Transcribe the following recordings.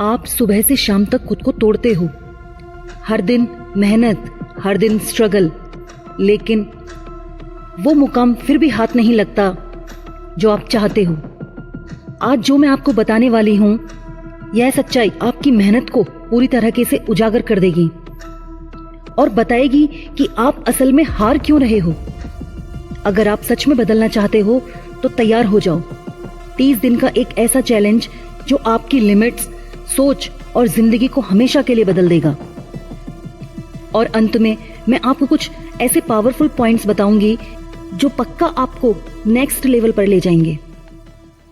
आप सुबह से शाम तक खुद को तोड़ते हो, हर दिन मेहनत, हर दिन स्ट्रगल, लेकिन वो मुकाम फिर भी हाथ नहीं लगता जो आप चाहते हो। आज जो मैं आपको बताने वाली हूँ, यह सच्चाई आपकी मेहनत को पूरी तरीके से उजागर कर देगी और बताएगी कि आप असल में हार क्यों रहे हो। अगर आप सच में बदलना चाहते हो तो तैयार हो जाओ। 30 दिन का एक ऐसा चैलेंज जो आपकी लिमिट्स, सोच और जिंदगी को हमेशा के लिए बदल देगा। और अंत में मैं आपको कुछ ऐसे पावरफुल पॉइंट्स बताऊंगी जो पक्का आपको नेक्स्ट लेवल पर ले जाएंगे।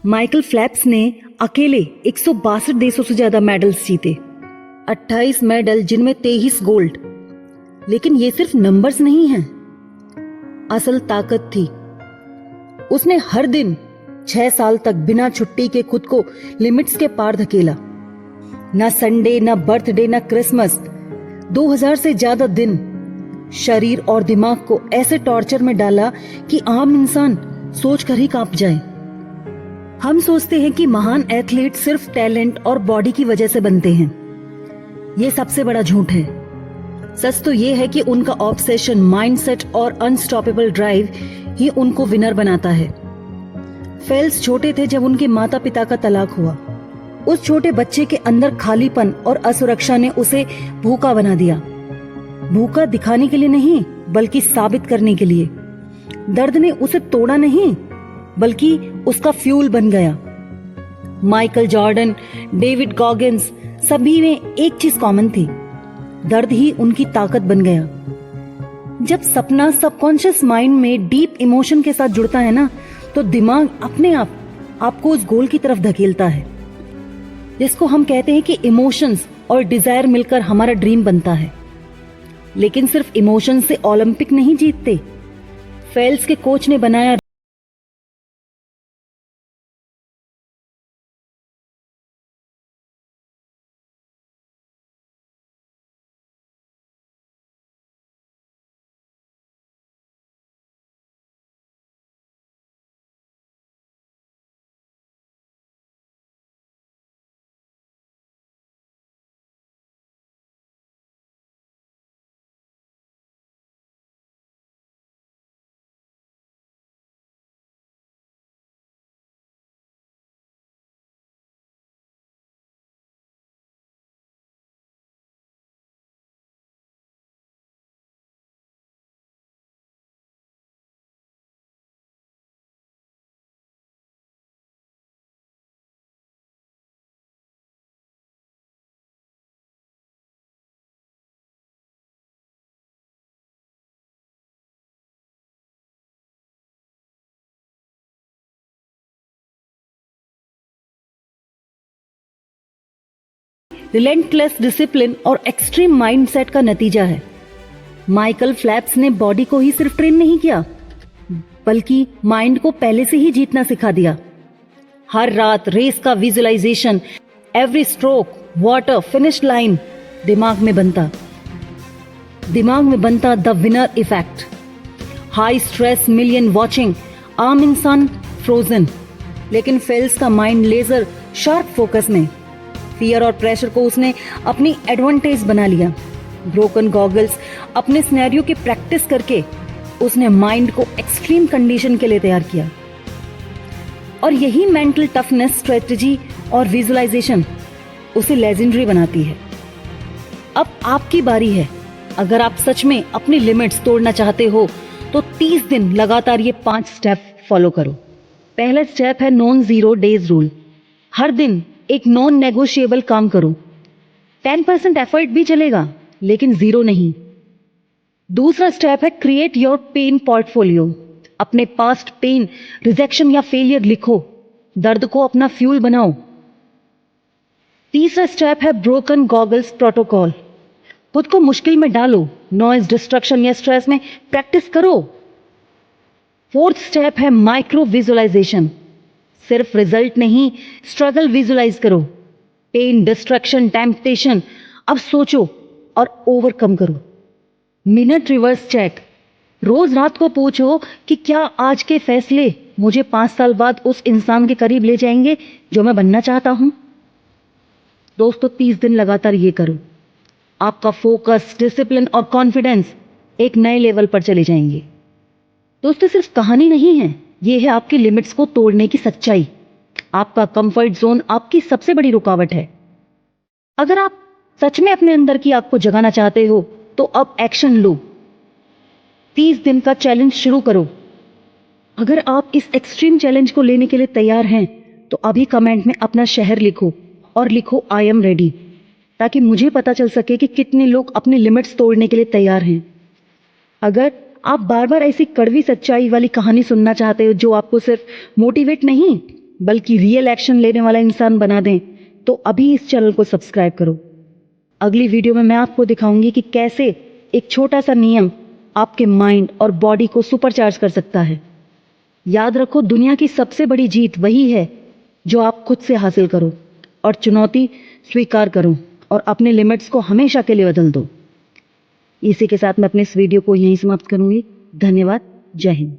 माइकल फेल्प्स ने अकेले 162 देशों से ज्यादा मेडल्स जीते, 28 मेडल जिनमें 23 गोल्ड। लेकिन ये सिर्फ नंबर्स नहीं हैं, असल ताकत थी। उसने हर दिन 6 साल तक बिना छुट्टी के खुद को लिमिट्स के पार धकेला। ना संडे, ना बर्थडे, ना क्रिसमस। 2000 से ज्यादा दिन शरीर और दिमाग को ऐसे टॉर्चर में डाला कि आम इंसान सोचकर ही कांप जाए। हम सोचते हैं कि महान एथलीट सिर्फ टैलेंट और बॉडी की वजह से बनते हैं। ये सबसे बड़ा झूठ है। सच तो ये है कि उनका ऑब्सेशन, माइंडसेट और अनस्टॉपेबल ड्राइव ही उनको विनर बनाता है। फेल्प्स छोटे थे जब उनके माता पिता का तलाक हुआ। उस छोटे बच्चे के अंदर खालीपन और असुरक्षा ने उसे भूखा बना दिया। भूखा दिखाने के लिए नहीं, बल्कि साबित करने के लिए। दर्द ने उसे तोड़ा नहीं, बल्कि उसका फ्यूल बन गया। माइकल जॉर्डन, डेविड गॉगिन्स, सभी में एक चीज कॉमन थी, दर्द ही उनकी ताकत बन गया। जब सपना सबकॉन्शियस माइंड में डीप इमोशन के साथ जुड़ता है ना, तो दिमाग अपने आप आपको उस गोल की तरफ धकेलता है, जिसको हम कहते हैं कि इमोशंस और डिजायर मिलकर हमारा ड्रीम बनता है। लेकिन सिर्फ इमोशन से ओलंपिक नहीं जीतते। फेल्प्स के कोच ने बनाया रिलेंटलेस डिसिप्लिन और एक्सट्रीम माइंडसेट का नतीजा है। माइकल फेल्प्स ने बॉडी को ही सिर्फ ट्रेन नहीं किया, बल्कि माइंड को पहले से ही जीतना सिखा दिया। हर रात रेस का visualisation, every stroke, water, finish line दिमाग में बनता the winner effect. High stress, million watching, आम इंसान फ्रोजन। लेकिन फेल्प्स का माइंड लेजर शार्प फोकस में, फियर और प्रेशर को उसने अपनी एडवांटेज बना लिया। ब्रोकन गॉगल्स अपने सिनेरियो की प्रैक्टिस करके उसने माइंड को एक्सट्रीम कंडीशन के लिए तैयार किया। और यही मेंटल टफनेस, स्ट्रेटजी और विजुअलाइजेशन उसे लेजेंडरी बनाती है। अब आपकी बारी है। अगर आप सच में अपनी लिमिट्स तोड़ना चाहते हो तो 30 दिन लगातार ये 5 स्टेप फॉलो करो। पहला स्टेप है नॉन जीरो डेज रूल। हर दिन एक नॉन नेगोशिएबल काम करो। 10% एफर्ट भी चलेगा, लेकिन जीरो नहीं। दूसरा स्टेप है क्रिएट योर पेन पोर्टफोलियो। अपने पास्ट पेन, रिजेक्शन या फेलियर लिखो। दर्द को अपना फ्यूल बनाओ। तीसरा स्टेप है ब्रोकन गॉगल्स प्रोटोकॉल। खुद को मुश्किल में डालो, नॉइज, डिस्ट्रक्शन या स्ट्रेस में प्रैक्टिस करो। फोर्थ स्टेप है माइक्रो विजुअलाइजेशन। सिर्फ रिजल्ट नहीं, स्ट्रगल विजुअलाइज करो। पेन, डिस्ट्रैक्शन, टेम्पटेशन, अब सोचो और ओवरकम करो। Minute reverse check. रोज रात को पूछो कि क्या आज के फैसले मुझे 5 साल बाद उस इंसान के करीब ले जाएंगे जो मैं बनना चाहता हूं। दोस्तों 30 दिन लगातार ये करो, आपका फोकस, डिसिप्लिन और कॉन्फिडेंस एक नए लेवल पर चले जाएंगे। दोस्तों सिर्फ कहानी नहीं है, ये है आपकी लिमिट्स को तोड़ने की सच्चाई। आपका कंफर्ट जोन आपकी सबसे बड़ी रुकावट है। अगर आप सच में अपने अंदर की आग को जगाना चाहते हो तो अब एक्शन लो। 30 दिन का चैलेंज शुरू करो। अगर आप इस एक्सट्रीम चैलेंज को लेने के लिए तैयार हैं तो अभी कमेंट में अपना शहर लिखो और लिखो आई एम रेडी, ताकि मुझे पता चल सके कि कितने लोग अपने लिमिट्स तोड़ने के लिए तैयार हैं। अगर आप बार बार ऐसी कड़वी सच्चाई वाली कहानी सुनना चाहते हो जो आपको सिर्फ मोटिवेट नहीं बल्कि रियल एक्शन लेने वाला इंसान बना दें, तो अभी इस चैनल को सब्सक्राइब करो। अगली वीडियो में मैं आपको दिखाऊंगी कि कैसे एक छोटा सा नियम आपके माइंड और बॉडी को सुपरचार्ज कर सकता है। याद रखो, दुनिया की सबसे बड़ी जीत वही है जो आप खुद से हासिल करो और चुनौती स्वीकार करो और अपने लिमिट्स को हमेशा के लिए बदल दो। इसी के साथ मैं अपने इस वीडियो को यहीं समाप्त करूंगी। धन्यवाद। जय हिंद।